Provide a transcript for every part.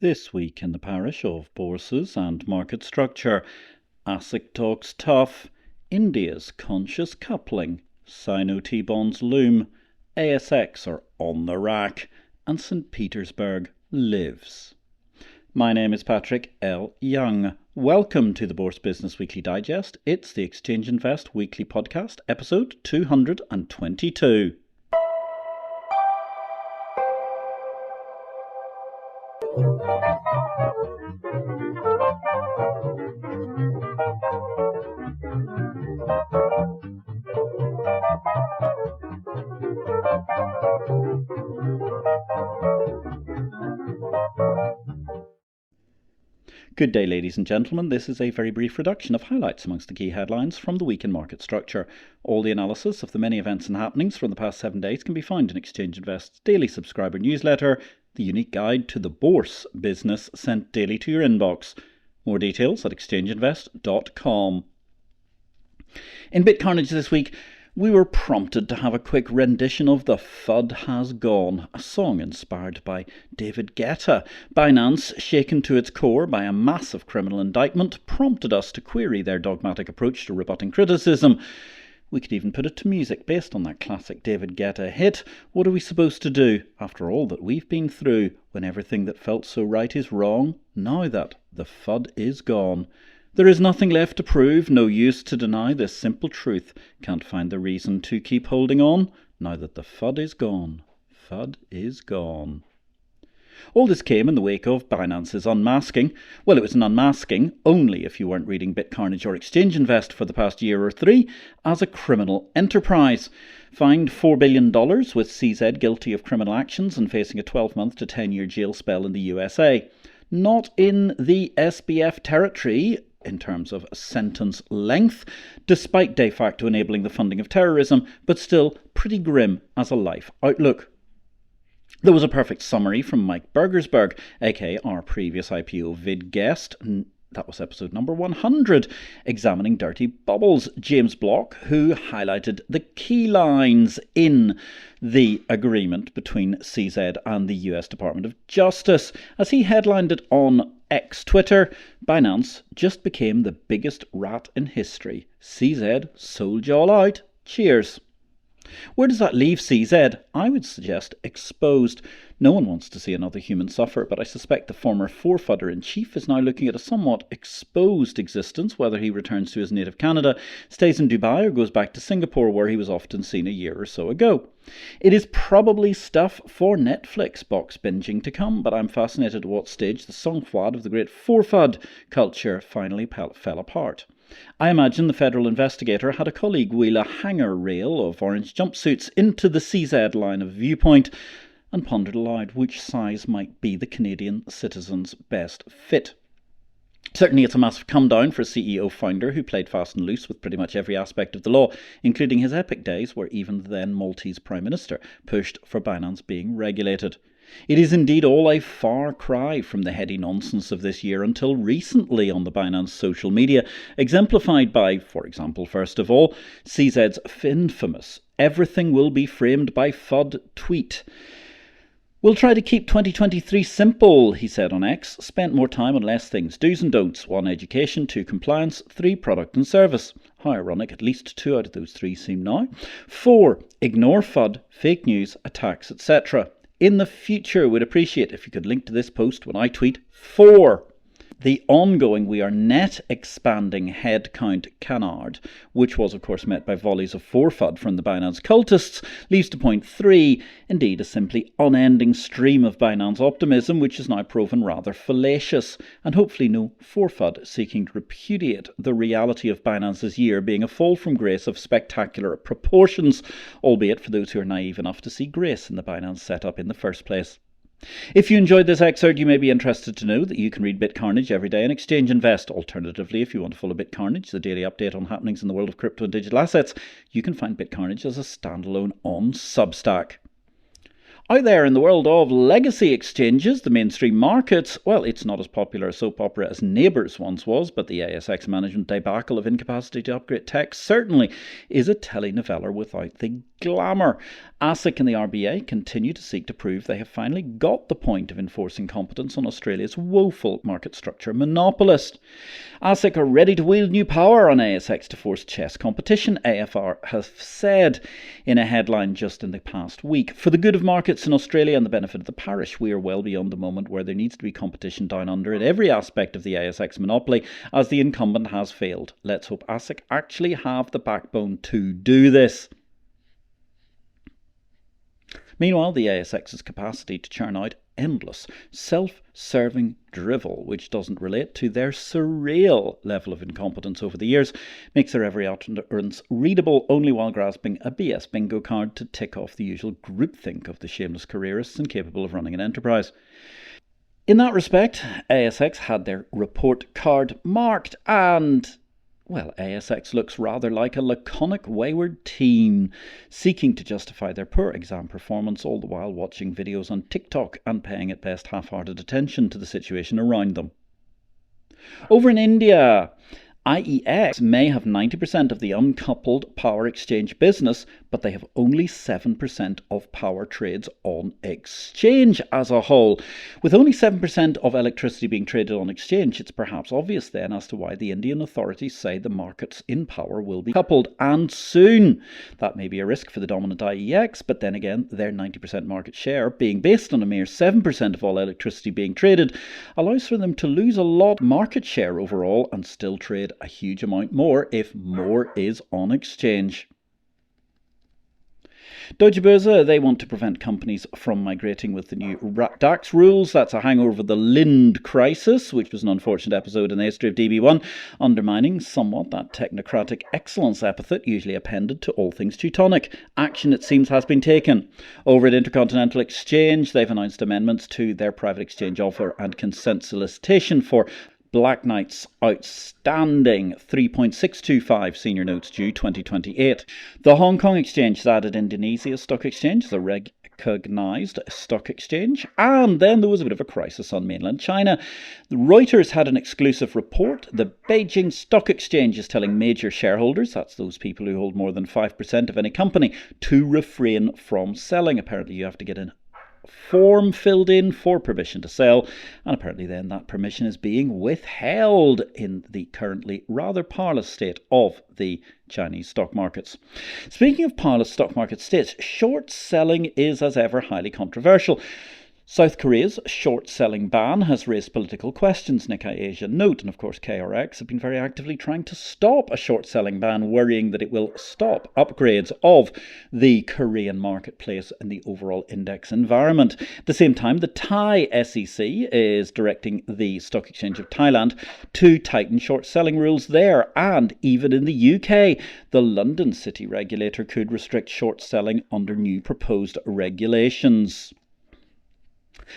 This week in the parish of Bourses and market structure, ASIC talks tough, India's conscious coupling, Sino T-bonds loom, ASX are on the rack, and St. Petersburg lives. My name is Patrick L. Young. Welcome to the Bourse Business Weekly Digest. It's the Exchange Invest Weekly Podcast, episode 222. Good day, ladies and gentlemen. This is a very brief reduction of highlights amongst the key headlines from the week in market structure. All the analysis of the many events and happenings from the past 7 days can be found in Exchange Invest's daily subscriber newsletter, the unique guide to the Bourse business sent daily to your inbox. More details at exchangeinvest.com. In BitCarnage this week, we were prompted to have a quick rendition of The FUD Has Gone, a song inspired by David Guetta. Binance, shaken to its core by a massive criminal indictment, prompted us to query their dogmatic approach to rebutting criticism. We could even put it to music based on that classic David Guetta hit. What are we supposed to do after all that we've been through when everything that felt so right is wrong, now that the FUD is gone? There is nothing left to prove, no use to deny this simple truth. Can't find the reason to keep holding on, now that the FUD is gone. FUD is gone. All this came in the wake of Binance's unmasking. Well, it was an unmasking only if you weren't reading BitCarnage or Exchange Invest for the past year or three, as a criminal enterprise. Fined $4 billion with CZ guilty of criminal actions and facing a 12-month to 10-year jail spell in the USA. Not in the SBF territory in terms of sentence length, despite de facto enabling the funding of terrorism, but still pretty grim as a life outlook. There was a perfect summary from Mike Burgersberg, aka our previous IPO-VID guest. That was episode number 100, examining dirty bubbles. James Block, who highlighted the key lines in the agreement between CZ and the US Department of Justice. As he headlined it on X Twitter, Binance just became the biggest rat in history. CZ sold y'all out. Cheers. Where does that leave CZ? I would suggest exposed. No one wants to see another human suffer, but I suspect the former forefooter-in-chief is now looking at a somewhat exposed existence, whether he returns to his native Canada, stays in Dubai, or goes back to Singapore, where he was often seen a year or so ago. It is probably stuff for Netflix box binging to come, but I'm fascinated at what stage the sang-froid of the great forfud culture finally fell apart. I imagine the federal investigator had a colleague wheel a hanger rail of orange jumpsuits into the CZ line of viewpoint and pondered aloud which size might be the Canadian citizen's best fit. Certainly it's a massive come down for a CEO founder who played fast and loose with pretty much every aspect of the law, including his epic days where even the then Maltese Prime Minister pushed for Binance being regulated. It is indeed all a far cry from the heady nonsense of this year until recently on the Binance social media, exemplified by, for example, first of all, CZ's infamous "everything will be framed by FUD" tweet. We'll try to keep 2023 simple, he said on X. Spent more time on less things. Do's and don'ts. 1, education. 2, compliance. 3, product and service. How ironic, at least 2 out of those 3 seem now. 4, ignore FUD, fake news, attacks, etc. In the future, we'd appreciate if you could link to this post when I tweet 4. The ongoing "we are net expanding headcount" canard, which was of course met by volleys of forfud from the Binance cultists, leads to point 3, indeed a simply unending stream of Binance optimism, which is now proven rather fallacious, and hopefully no forfud seeking to repudiate the reality of Binance's year being a fall from grace of spectacular proportions, albeit for those who are naive enough to see grace in the Binance setup in the first place. If you enjoyed this excerpt, you may be interested to know that you can read BitCarnage every day in Exchange Invest. Alternatively, if you want to follow BitCarnage, the daily update on happenings in the world of crypto and digital assets, you can find BitCarnage as a standalone on Substack. Out there in the world of legacy exchanges, the mainstream markets, well, it's not as popular a soap opera as Neighbours once was, but the ASX management debacle of incapacity to upgrade tech certainly is a telenovela without the glamour. ASIC and the RBA continue to seek to prove they have finally got the point of enforcing competence on Australia's woeful market structure monopolist. ASIC are ready to wield new power on ASX to force chess competition, AFR has said in a headline just in the past week. For the good of markets in Australia and the benefit of the parish, we are well beyond the moment where there needs to be competition down under in every aspect of the ASX monopoly, as the incumbent has failed. Let's hope ASIC actually have the backbone to do this. Meanwhile, the ASX's capacity to churn out endless, self-serving drivel, which doesn't relate to their surreal level of incompetence over the years, makes their every utterance readable only while grasping a BS bingo card to tick off the usual groupthink of the shameless careerists incapable of running an enterprise. In that respect, ASX had their report card marked and... well, ASX looks rather like a laconic wayward teen, seeking to justify their poor exam performance, all the while watching videos on TikTok and paying at best half-hearted attention to the situation around them. Over in India, IEX may have 90% of the uncoupled power exchange business, but they have only 7% of power trades on exchange as a whole. With only 7% of electricity being traded on exchange, it's perhaps obvious then as to why the Indian authorities say the markets in power will be coupled, and soon. That may be a risk for the dominant IEX, but then again, their 90% market share, being based on a mere 7% of all electricity being traded, allows for them to lose a lot of market share overall and still trade a huge amount more if more is on exchange. Deutsche Börse, they want to prevent companies from migrating with the new DAX rules. That's a hangover of the Lind crisis, which was an unfortunate episode in the history of DB1, undermining somewhat that technocratic excellence epithet usually appended to all things Teutonic. Action, it seems, has been taken. Over at Intercontinental Exchange, they've announced amendments to their private exchange offer and consent solicitation for Black Knight's outstanding 3.625 senior notes due 2028. The Hong Kong Exchange has added Indonesia's stock exchange as a recognised stock exchange, and then there was a bit of a crisis on mainland China. Reuters had an exclusive report. The Beijing Stock Exchange is telling major shareholders, that's those people who hold more than 5% of any company, to refrain from selling. Apparently you have to get in form filled in for permission to sell, and apparently then that permission is being withheld in the currently rather parlous state of the Chinese stock markets. Speaking of parlous stock market states, short selling is as ever highly controversial. South Korea's short-selling ban has raised political questions, Nikkei Asia note, and of course KRX have been very actively trying to stop a short-selling ban, worrying that it will stop upgrades of the Korean marketplace and the overall index environment. At the same time, the Thai SEC is directing the Stock Exchange of Thailand to tighten short-selling rules there, and even in the UK, the London City regulator could restrict short-selling under new proposed regulations.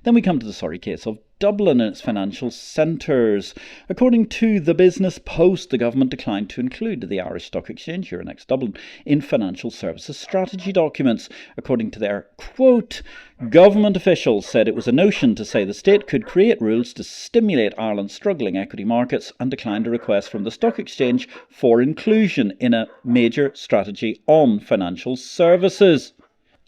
Then we come to the sorry case of Dublin and its financial centres. According to the Business Post, the government declined to include the Irish Stock Exchange, Euronext Dublin, in financial services strategy documents. According to their quote, government officials said it was a notion to say the state could create rules to stimulate Ireland's struggling equity markets, and declined a request from the Stock Exchange for inclusion in a major strategy on financial services.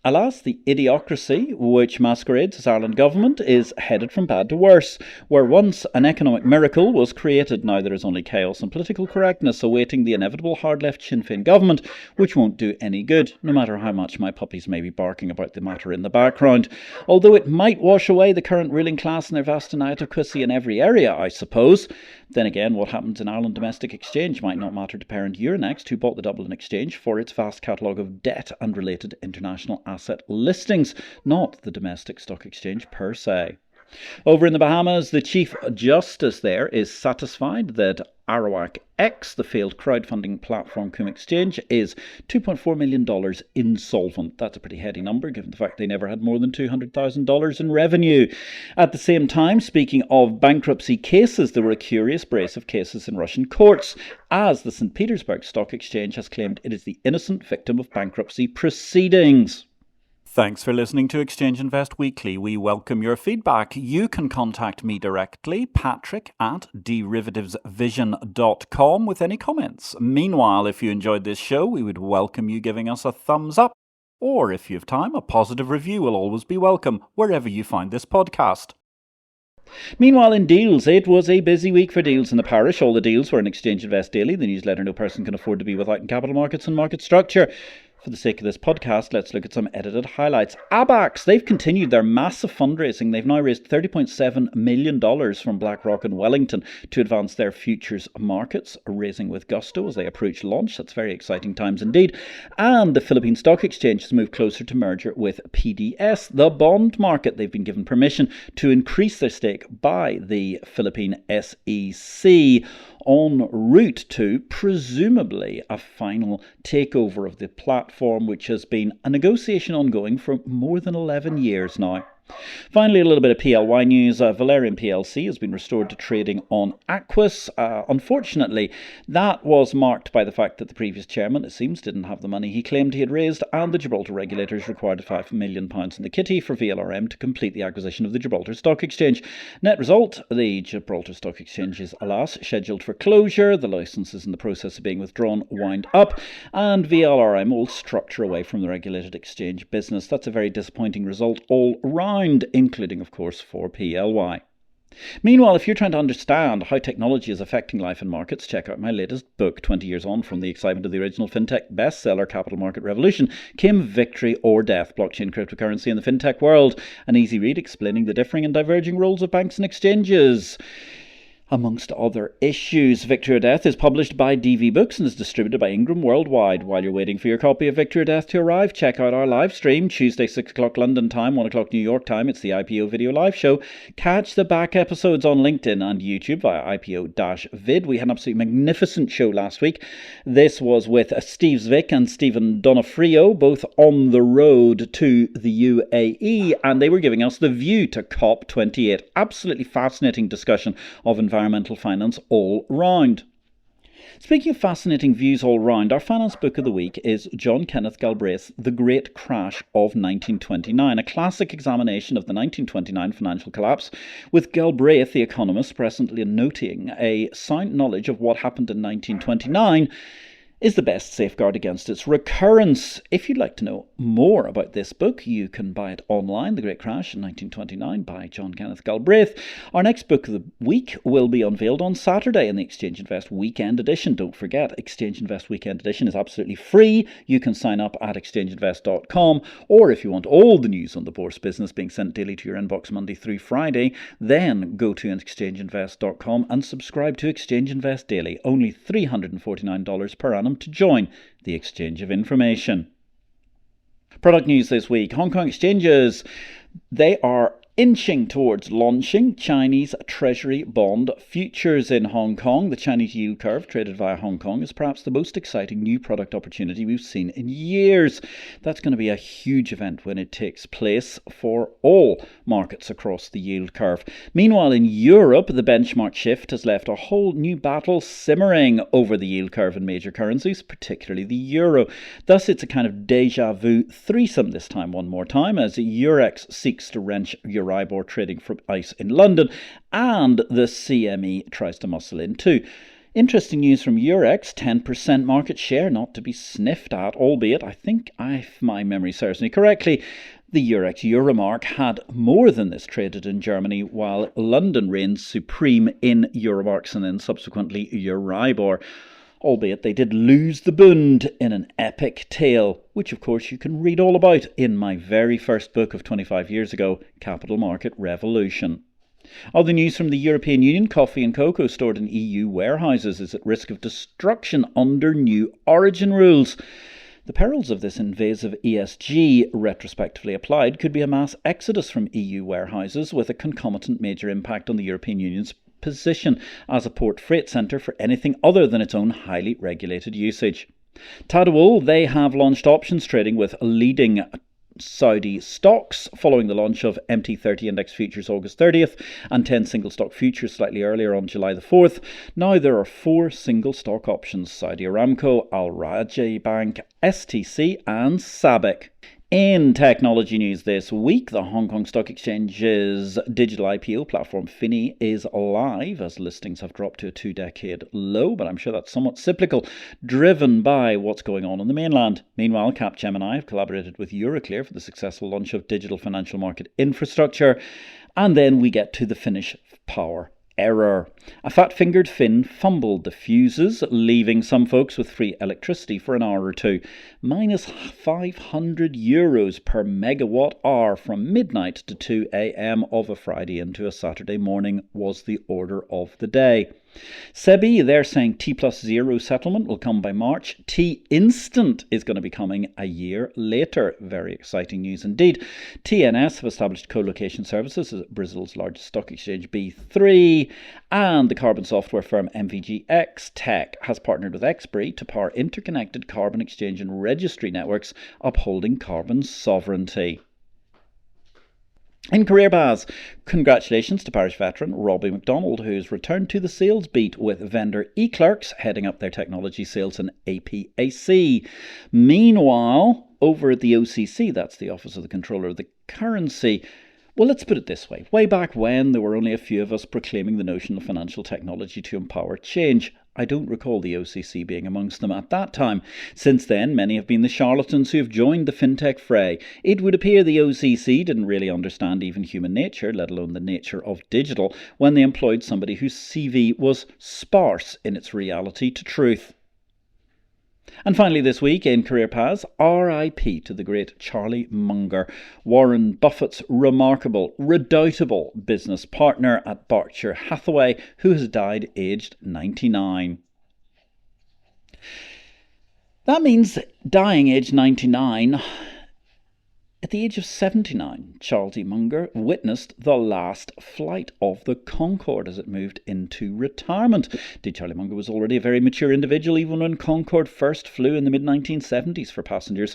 Alas, the idiocracy which masquerades as Ireland government is headed from bad to worse. Where once an economic miracle was created, now there is only chaos and political correctness awaiting the inevitable hard-left Sinn Féin government, which won't do any good, no matter how much my puppies may be barking about the matter in the background. Although it might wash away the current ruling class and their vast inadequacy in every area, I suppose. Then again, what happens in Ireland Domestic Exchange might not matter to parent Euronext, who bought the Dublin Exchange for its vast catalogue of debt and related international asset listings, not the domestic stock exchange per se. Over in the Bahamas, the Chief Justice there is satisfied that Arawak X, the failed crowdfunding platform cum exchange, is $2.4 million insolvent. That's a pretty heady number, given the fact they never had more than $200,000 in revenue. At the same time, speaking of bankruptcy cases, there were a curious brace of cases in Russian courts, as the St. Petersburg Stock Exchange has claimed it is the innocent victim of bankruptcy proceedings. Thanks for listening to Exchange Invest Weekly. We welcome your feedback. You can contact me directly, patrick@derivativesvision.com, with any comments. Meanwhile, if you enjoyed this show, we would welcome you giving us a thumbs up Or if you have time, a positive review will always be welcome wherever you find this podcast. Meanwhile, in deals, it was a busy week for deals in the parish. All the deals were in Exchange Invest Daily, the newsletter no person can afford to be without in capital markets and market structure. For the sake of this podcast, let's look at some edited highlights. ABAX, they've continued their massive fundraising. They've now raised $30.7 million from BlackRock and Wellington to advance their futures markets, raising with gusto as they approach launch. That's very exciting times indeed. And the Philippine Stock Exchange has moved closer to merger with PDS, the bond market. They've been given permission to increase their stake by the Philippine SEC, en route to, presumably, a final takeover of the platform, which has been a negotiation ongoing for more than 11 years now. Finally, a little bit of PLY news. Valerian PLC has been restored to trading on Aquis. Unfortunately, that was marked by the fact that the previous chairman, it seems, didn't have the money he claimed he had raised, and the Gibraltar regulators required £5 million in the kitty for VLRM to complete the acquisition of the Gibraltar Stock Exchange. Net result, the Gibraltar Stock Exchange is, alas, scheduled for closure. The licence is in the process of being withdrawn, wound up, and VLRM will structure away from the regulated exchange business. That's a very disappointing result all round, including, of course, for PLY. Meanwhile, if you're trying to understand how technology is affecting life and markets, check out my latest book, 20 Years On from the Excitement of the Original FinTech Bestseller, Capital Market Revolution, Came Victory or Death, Blockchain Cryptocurrency in the FinTech World. An easy read explaining the differing and diverging roles of banks and exchanges, amongst other issues. Victory or Death is published by DV Books and is distributed by Ingram worldwide. While you're waiting for your copy of Victory or Death to arrive, check out our live stream, Tuesday 6 o'clock London time, 1 o'clock New York time. It's the IPO video live show. Catch the back episodes on LinkedIn and YouTube via IPO-VID. We had an absolutely magnificent show last week. This was with Steve Zwick and Stephen Donofrio, both on the road to the UAE, and they were giving us the view to COP28. Absolutely fascinating discussion of environmental finance all round. Speaking of fascinating views all round, our finance book of the week is John Kenneth Galbraith's The Great Crash of 1929, a classic examination of the 1929 financial collapse, with Galbraith, the economist, presently noting a sound knowledge of what happened in 1929 is the best safeguard against its recurrence. If you'd like to know more about this book, you can buy it online, The Great Crash in 1929 by John Kenneth Galbraith. Our next book of the week will be unveiled on Saturday in the Exchange Invest Weekend Edition. Don't forget, Exchange Invest Weekend Edition is absolutely free. You can sign up at exchangeinvest.com, or if you want all the news on the Börse business being sent daily to your inbox Monday through Friday, then go to exchangeinvest.com and subscribe to Exchange Invest Daily. Only $349 per annum to join the exchange of information. Product news this week. Hong Kong exchanges, they are inching towards launching Chinese treasury bond futures in Hong Kong. The Chinese yield curve traded via Hong Kong is perhaps the most exciting new product opportunity we've seen in years. That's going to be a huge event when it takes place for all markets across the yield curve. Meanwhile, in Europe, the benchmark shift has left a whole new battle simmering over the yield curve in major currencies, particularly the euro. Thus, it's a kind of deja vu threesome this time, one more time, as Eurex seeks to wrench Euribor trading from ICE in London, and the CME tries to muscle in too. Interesting news from Eurex, 10% market share, not to be sniffed at, albeit I think, if my memory serves me correctly, the Eurex Euromark had more than this traded in Germany, while London reigned supreme in Euromarks and then subsequently Euribor. Albeit they did lose the Bund in an epic tale, which of course you can read all about in my very first book of 25 years ago, Capital Market Revolution. Other news from the European Union, coffee and cocoa stored in EU warehouses is at risk of destruction under new origin rules. The perils of this invasive ESG, retrospectively applied, could be a mass exodus from EU warehouses with a concomitant major impact on the European Union's position as a port freight centre for anything other than its own highly regulated usage. Tadawul, they have launched options trading with leading Saudi stocks following the launch of MT30 index futures August 30th and 10 single stock futures slightly earlier on July the 4th. Now there are 4 single stock options: Saudi Aramco, Al Rajhi Bank, STC and SABIC. In technology news this week, the Hong Kong Stock Exchange's digital IPO platform FINI is live as listings have dropped to a two-decade low, but I'm sure that's somewhat cyclical, driven by what's going on the mainland. Meanwhile, Capgemini have collaborated with Euroclear for the successful launch of digital financial market infrastructure. And then we get to the Finnish power error. A fat-fingered Finn fumbled the fuses, leaving some folks with free electricity for an hour or two. Minus €500 per megawatt hour from midnight to 2 a.m. of a Friday into a Saturday morning was the order of the day. SEBI, they're saying T+0 settlement will come by March. T-Instant is going to be coming a year later. Very exciting news indeed. TNS have established co-location services at Brazil's largest stock exchange, B3. And the carbon software firm ASX Tech has partnered with Expiry to power interconnected carbon exchange and registry networks upholding carbon sovereignty. In career paths, congratulations to parish veteran Robbie McDonald, who's returned to the sales beat with vendor eClerx heading up their technology sales in APAC. Meanwhile, over at the OCC, that's the Office of the Controller of the Currency, well, let's put it this way. Way back when, there were only a few of us proclaiming the notion of financial technology to empower change. I don't recall the OCC being amongst them at that time. Since then, many have been the charlatans who have joined the fintech fray. It would appear the OCC didn't really understand even human nature, let alone the nature of digital, when they employed somebody whose CV was sparse in its reality to truth. And finally this week in career paths, RIP to the great Charlie Munger, Warren Buffett's remarkable, redoubtable business partner at Berkshire Hathaway, who has died aged 99. That means dying aged 99. At the age of 79, Charles E. Munger witnessed the last flight of the Concorde as it moved into retirement. Indeed, Charlie Munger was already a very mature individual even when Concorde first flew in the mid-1970s for passengers.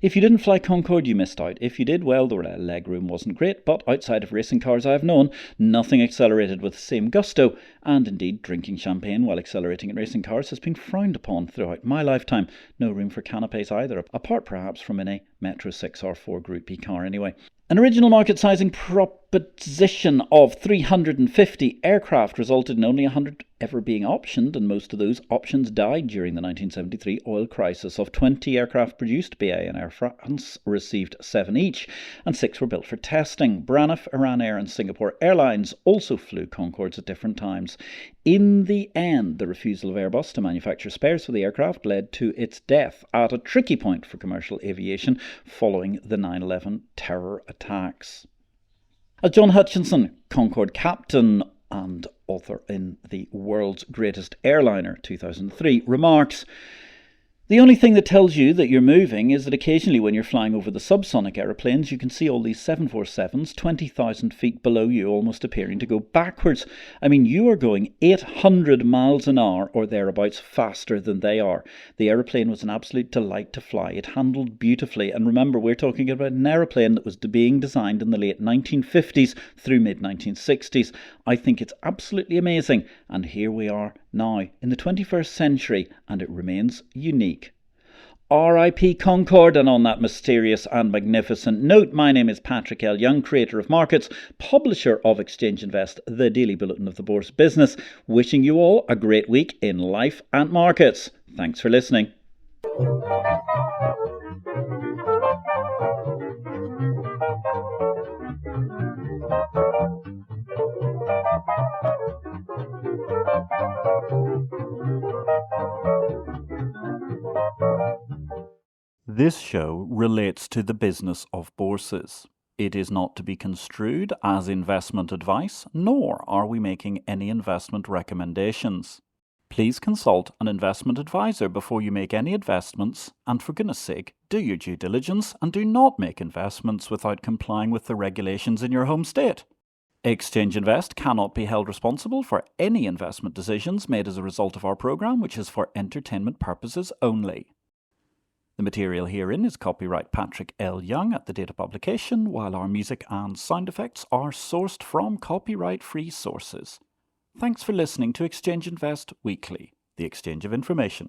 If you didn't fly Concorde, you missed out. If you did, well, the legroom wasn't great, but outside of racing cars I have known, nothing accelerated with the same gusto. And indeed, drinking champagne while accelerating in racing cars has been frowned upon throughout my lifetime. No room for canapes either, apart perhaps from in a Metro 6 or 4 Group B car anyway. An original market sizing proposition of 350 aircraft resulted in only 100 ever being optioned, and most of those options died during the 1973 oil crisis. Of 20 aircraft produced, BA and Air France received 7 each, and 6 were built for testing. Braniff, Iran Air and Singapore Airlines also flew Concordes at different times. In the end, the refusal of Airbus to manufacture spares for the aircraft led to its death at a tricky point for commercial aviation following the 9/11 terror attacks. As John Hutchinson, Concorde captain and author in The World's Greatest Airliner 2003, remarks, "The only thing that tells you that you're moving is that occasionally when you're flying over the subsonic aeroplanes, you can see all these 747s 20,000 feet below you almost appearing to go backwards. I mean, you are going 800 miles an hour or thereabouts faster than they are. The aeroplane was an absolute delight to fly. It handled beautifully. And remember, we're talking about an aeroplane that was being designed in the late 1950s through mid-1960s. I think it's absolutely amazing. And here we are now in the 21st century, and it remains unique." RIP Concorde. And on that mysterious and magnificent note, my name is Patrick L. Young, creator of Markets, publisher of Exchange Invest, the daily bulletin of the Börse business, wishing you all a great week in life and markets. Thanks for listening. This show relates to the business of bourses. It is not to be construed as investment advice, nor are we making any investment recommendations. Please consult an investment advisor before you make any investments, and for goodness sake, do your due diligence and do not make investments without complying with the regulations in your home state. Exchange Invest cannot be held responsible for any investment decisions made as a result of our program, which is for entertainment purposes only. The material herein is copyright Patrick L. Young at the date of publication, while our music and sound effects are sourced from copyright-free sources. Thanks for listening to Exchange Invest Weekly, the exchange of information.